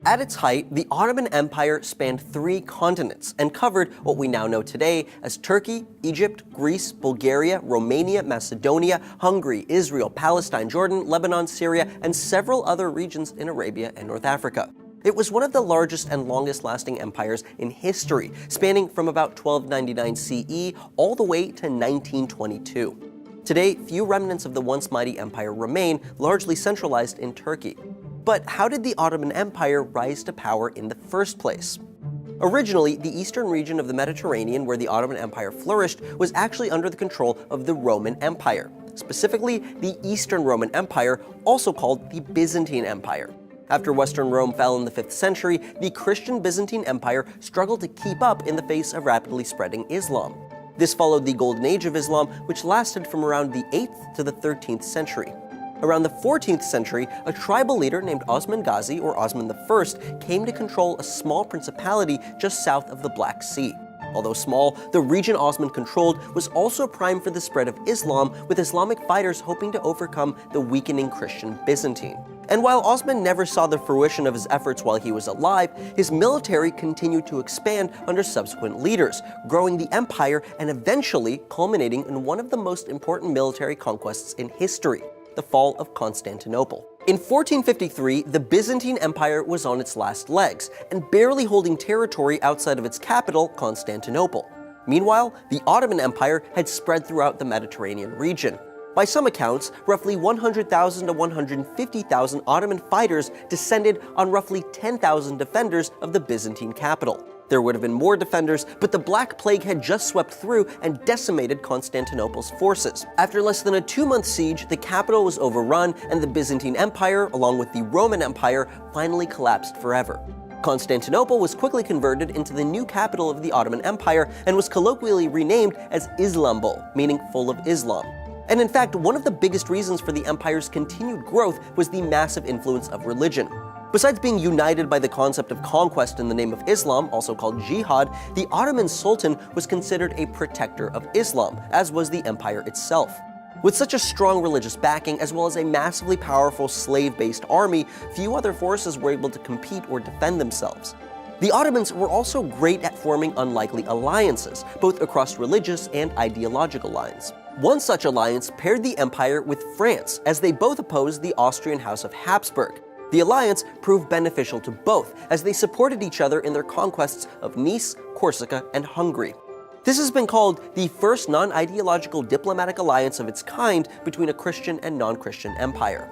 At its height, the Ottoman Empire spanned 3 continents and covered what we now know today as Turkey, Egypt, Greece, Bulgaria, Romania, Macedonia, Hungary, Israel, Palestine, Jordan, Lebanon, Syria, and several other regions in Arabia and North Africa. It was one of the largest and longest-lasting empires in history, spanning from about 1299 CE all the way to 1922. Today, few remnants of the once mighty empire remain, largely centralized in Turkey. But how did the Ottoman Empire rise to power in the first place? Originally, the eastern region of the Mediterranean where the Ottoman Empire flourished was actually under the control of the Roman Empire, specifically the Eastern Roman Empire, also called the Byzantine Empire. After Western Rome fell in the 5th century, the Christian Byzantine Empire struggled to keep up in the face of rapidly spreading Islam. This followed the Golden Age of Islam, which lasted from around the 8th to the 13th century. Around the 14th century, a tribal leader named Osman Ghazi, or Osman I, came to control a small principality just south of the Black Sea. Although small, the region Osman controlled was also primed for the spread of Islam, with Islamic fighters hoping to overcome the weakening Christian Byzantine. And while Osman never saw the fruition of his efforts while he was alive, his military continued to expand under subsequent leaders, growing the empire and eventually culminating in one of the most important military conquests in history: the fall of Constantinople. In 1453, the Byzantine Empire was on its last legs and barely holding territory outside of its capital, Constantinople. Meanwhile, the Ottoman Empire had spread throughout the Mediterranean region. By some accounts, roughly 100,000 to 150,000 Ottoman fighters descended on roughly 10,000 defenders of the Byzantine capital. There would have been more defenders, but the Black Plague had just swept through and decimated Constantinople's forces. After less than a 2-month siege, the capital was overrun, and the Byzantine Empire, along with the Roman Empire, finally collapsed forever. Constantinople was quickly converted into the new capital of the Ottoman Empire and was colloquially renamed as Islambol, meaning full of Islam. And in fact, one of the biggest reasons for the empire's continued growth was the massive influence of religion. Besides being united by the concept of conquest in the name of Islam, also called jihad, the Ottoman Sultan was considered a protector of Islam, as was the empire itself. With such a strong religious backing, as well as a massively powerful slave-based army, few other forces were able to compete or defend themselves. The Ottomans were also great at forming unlikely alliances, both across religious and ideological lines. One such alliance paired the empire with France, as they both opposed the Austrian House of Habsburg. The alliance proved beneficial to both, as they supported each other in their conquests of Nice, Corsica, and Hungary. This has been called the first non-ideological diplomatic alliance of its kind between a Christian and non-Christian empire.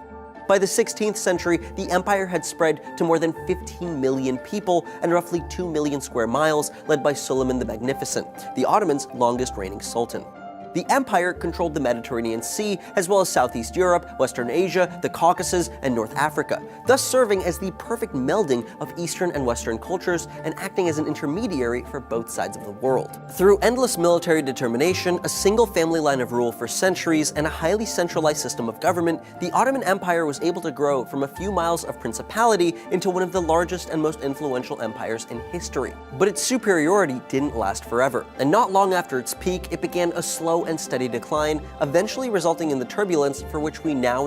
By the 16th century, the empire had spread to more than 15 million people and roughly 2 million square miles, led by Suleiman the Magnificent, the Ottomans' longest reigning sultan. The empire controlled the Mediterranean Sea, as well as Southeast Europe, Western Asia, the Caucasus, and North Africa, thus serving as the perfect melding of Eastern and Western cultures and acting as an intermediary for both sides of the world. Through endless military determination, a single family line of rule for centuries, and a highly centralized system of government, the Ottoman Empire was able to grow from a few miles of principality into one of the largest and most influential empires in history. But its superiority didn't last forever, and not long after its peak, it began a slow and steady decline, eventually resulting in the turbulence for which we now know.